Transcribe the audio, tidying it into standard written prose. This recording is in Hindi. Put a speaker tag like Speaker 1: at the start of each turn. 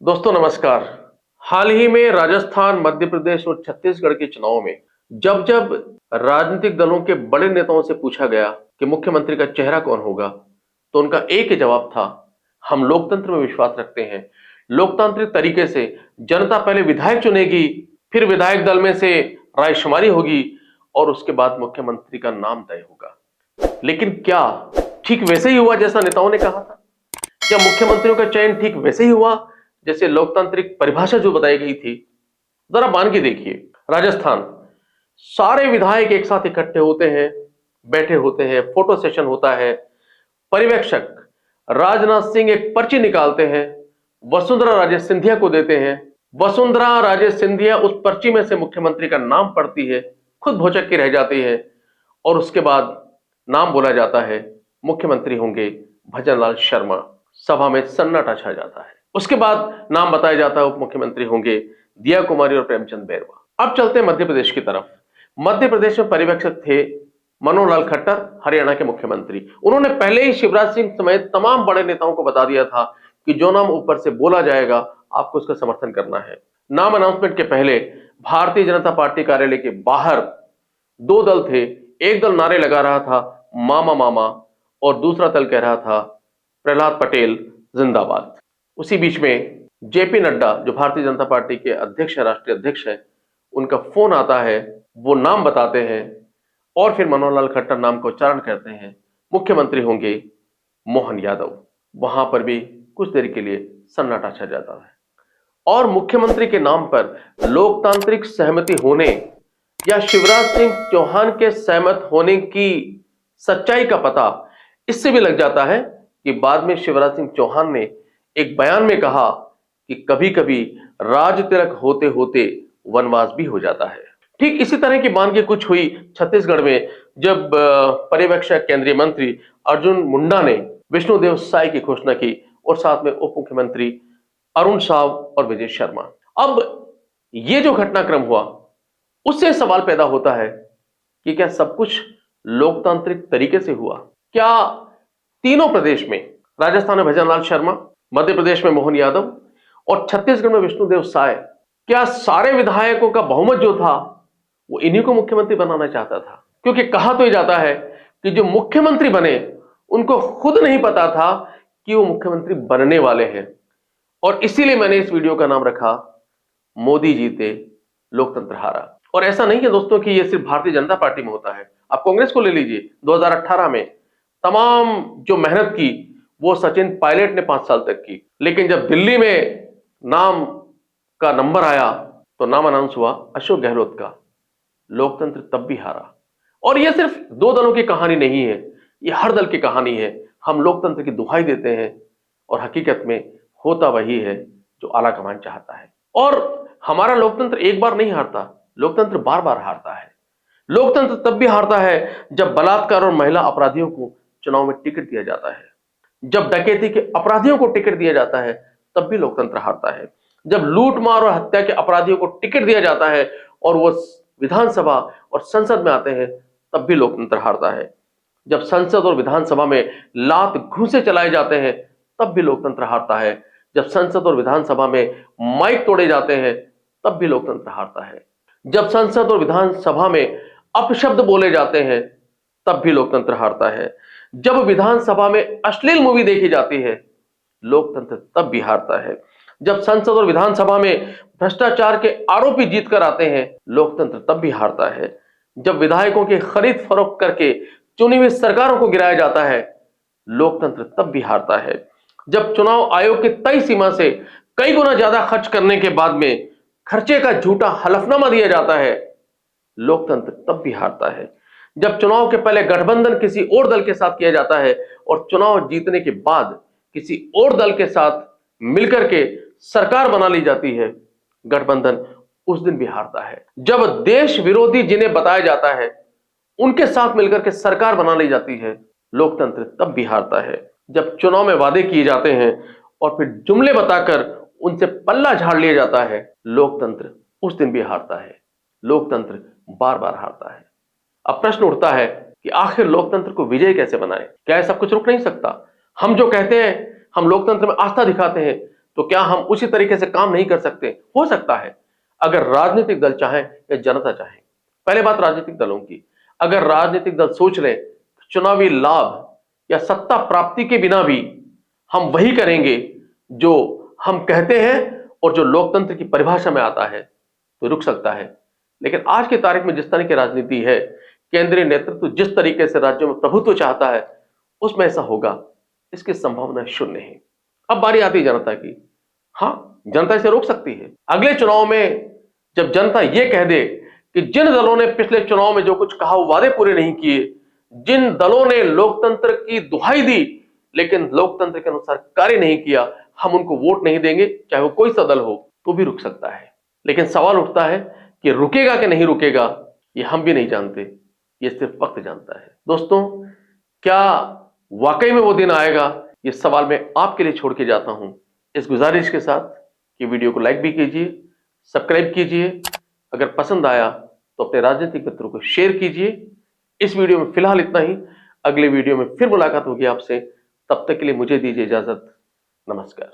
Speaker 1: दोस्तों नमस्कार। हाल ही में राजस्थान, मध्य प्रदेश और छत्तीसगढ़ के चुनाव में जब जब राजनीतिक दलों के बड़े नेताओं से पूछा गया कि मुख्यमंत्री का चेहरा कौन होगा, तो उनका एक ही जवाब था, हम लोकतंत्र में विश्वास रखते हैं। लोकतांत्रिक तरीके से जनता पहले विधायक चुनेगी, फिर विधायक दल में से रायशुमारी होगी और उसके बाद मुख्यमंत्री का नाम तय होगा। लेकिन क्या ठीक वैसे ही हुआ जैसा नेताओं ने कहा था? क्या मुख्यमंत्रियों का चयन ठीक वैसे ही हुआ जैसे लोकतांत्रिक परिभाषा जो बताई गई थी? जरा मान के देखिए। राजस्थान, सारे विधायक एक साथ इकट्ठे होते हैं, बैठे होते हैं, फोटो सेशन होता है। पर्यवेक्षक राजनाथ सिंह एक पर्ची निकालते हैं, वसुंधरा राजे सिंधिया को देते हैं। वसुंधरा राजे सिंधिया उस पर्ची में से मुख्यमंत्री का नाम पढ़ती है, खुद भौचक्की रह जाती है और उसके बाद नाम बोला जाता है, मुख्यमंत्री होंगे भजनलाल शर्मा। सभा में सन्नाटा छा जाता है। उसके बाद नाम बताया जाता है, उप मुख्यमंत्री होंगे दिया कुमारी और प्रेमचंद बैरवा। अब चलते हैं मध्य प्रदेश की तरफ। मध्य प्रदेश में पर्यवेक्षक थे मनोहर लाल खट्टर, हरियाणा के मुख्यमंत्री। उन्होंने पहले ही शिवराज सिंह समेत तमाम बड़े नेताओं को बता दिया था कि जो नाम ऊपर से बोला जाएगा आपको उसका समर्थन करना है। नाम अनाउंसमेंट के पहले भारतीय जनता पार्टी कार्यालय के बाहर दो दल थे। एक दल नारे लगा रहा था मामा मामा और दूसरा दल कह रहा था प्रहलाद पटेल जिंदाबाद। उसी बीच में जेपी नड्डा, जो भारतीय जनता पार्टी के अध्यक्ष है, राष्ट्रीय अध्यक्ष है, उनका फोन आता है। वो नाम बताते हैं और फिर मनोहर लाल खट्टर नाम का उच्चारण करते हैं, मुख्यमंत्री होंगे मोहन यादव। वहां पर भी कुछ देर के लिए सन्नाटा छा जाता है और मुख्यमंत्री के नाम पर लोकतांत्रिक सहमति होने या शिवराज सिंह चौहान के सहमत होने की सच्चाई का पता इससे भी लग जाता है कि बाद में शिवराज सिंह चौहान ने एक बयान में कहा कि कभी कभी राज तिलक होते होते वनवास भी हो जाता है। ठीक इसी तरह की मान के कुछ हुई छत्तीसगढ़ में, जब पर्यवेक्षक केंद्रीय मंत्री अर्जुन मुंडा ने विष्णुदेव साय की घोषणा की और साथ में उप मुख्यमंत्री अरुण साव और विजय शर्मा। अब ये जो घटनाक्रम हुआ, उससे सवाल पैदा होता है कि क्या सब कुछ लोकतांत्रिक तरीके से हुआ? क्या तीनों प्रदेश में, राजस्थान में भजनलाल शर्मा, मध्य प्रदेश में मोहन यादव और छत्तीसगढ़ में विष्णुदेव साय, क्या सारे विधायकों का बहुमत जो था वो इन्हीं को मुख्यमंत्री बनाना चाहता था? क्योंकि कहा तो ये जाता है कि जो मुख्यमंत्री बने उनको खुद नहीं पता था कि वो मुख्यमंत्री बनने वाले हैं। और इसीलिए मैंने इस वीडियो का नाम रखा, मोदी जीते लोकतंत्र हारा। और ऐसा नहीं है दोस्तों कि ये सिर्फ भारतीय जनता पार्टी में होता है। आप कांग्रेस को ले लीजिए, 2018 में तमाम जो मेहनत की वो सचिन पायलट ने 5 साल तक की, लेकिन जब दिल्ली में नाम का नंबर आया तो नाम अनाउंस हुआ अशोक गहलोत का। लोकतंत्र तब भी हारा। और ये सिर्फ दो दलों की कहानी नहीं है, ये हर दल की कहानी है। हम लोकतंत्र की दुहाई देते हैं और हकीकत में होता वही है जो आलाकमान चाहता है। और हमारा लोकतंत्र एक बार नहीं हारता, लोकतंत्र बार बार हारता है। लोकतंत्र तब भी हारता है जब बलात्कार और महिला अपराधियों को चुनाव में टिकट दिया जाता है, जब डकैती के अपराधियों को टिकट दिया जाता है तब भी लोकतंत्र हारता है, जब लूट मार और हत्या के अपराधियों को टिकट दिया जाता है और वो विधानसभा और संसद में आते हैं तब भी लोकतंत्र हारता है, जब संसद और विधानसभा में लात घूंसे चलाए जाते हैं तब भी लोकतंत्र हारता है, जब संसद और विधानसभा में माइक तोड़े जाते हैं तब भी लोकतंत्र हारता है, जब संसद और विधानसभा में अपशब्द बोले जाते हैं तब भी लोकतंत्र हारता है, जब विधानसभा में अश्लील मूवी देखी जाती है लोकतंत्र तब भी हारता है, जब संसद और विधानसभा में भ्रष्टाचार के आरोपी जीत कर आते हैं लोकतंत्र तब भी हारता है, जब विधायकों की खरीद फरोख्त करके चुनी हुई सरकारों को गिराया जाता है लोकतंत्र तब भी हारता है, जब चुनाव आयोग की तय सीमा से कई गुना ज्यादा खर्च करने के बाद में खर्चे का झूठा हलफनामा दिया जाता है लोकतंत्र तब भी हारता है, जब चुनाव के पहले गठबंधन किसी और दल के साथ किया जाता है और चुनाव जीतने के बाद किसी और दल के साथ मिलकर के सरकार बना ली जाती है गठबंधन, उस दिन भी हारता है, जब देश विरोधी जिन्हें बताया जाता है उनके साथ मिलकर के सरकार बना ली जाती है लोकतंत्र तब भी हारता है, जब चुनाव में वादे किए जाते हैं और फिर जुमले बताकर उनसे पल्ला झाड़ लिया जाता है लोकतंत्र उस दिन भी हारता है। लोकतंत्र बार बार हारता है। अब प्रश्न उठता है कि आखिर लोकतंत्र को विजय कैसे बनाए? क्या सब कुछ रुक नहीं सकता? हम जो कहते हैं हम लोकतंत्र में आस्था दिखाते हैं, तो क्या हम उसी तरीके से काम नहीं कर सकते? हो सकता है, अगर राजनीतिक दल चाहे या जनता चाहे। पहले बात राजनीतिक दलों की, अगर राजनीतिक दल सोच लें चुनावी लाभ या सत्ता प्राप्ति के बिना भी हम वही करेंगे जो हम कहते हैं और जो लोकतंत्र की परिभाषा में आता है, तो रुक सकता है। लेकिन आज की तारीख में जिस तरह की राजनीति है, केंद्रीय नेतृत्व जिस तरीके से राज्यों में प्रभुत्व चाहता है, उसमें ऐसा होगा, इसकी संभावना शून्य है। अब बारी आती है जनता की। हां, जनता इसे रोक सकती है। अगले चुनाव में जब जनता यह कह दे कि जिन दलों ने पिछले चुनाव में जो कुछ कहा वो वादे पूरे नहीं किए, जिन दलों ने लोकतंत्र की दुहाई दी लेकिन लोकतंत्र के अनुसार कार्य नहीं किया, हम उनको वोट नहीं देंगे, चाहे वो कोई सा दल हो, तो भी रुक सकता है। लेकिन सवाल उठता है कि रुकेगा कि नहीं रुकेगा, ये हम भी नहीं जानते, ये सिर्फ वक्त जानता है। दोस्तों, क्या वाकई में वो दिन आएगा? ये सवाल मैं आपके लिए छोड़ के जाता हूं, इस गुजारिश के साथ कि वीडियो को लाइक भी कीजिए, सब्सक्राइब कीजिए, अगर पसंद आया तो अपने राजनीतिक मित्रों को शेयर कीजिए। इस वीडियो में फिलहाल इतना ही, अगले वीडियो में फिर मुलाकात होगी आपसे, तब तक के लिए मुझे दीजिए इजाजत। नमस्कार।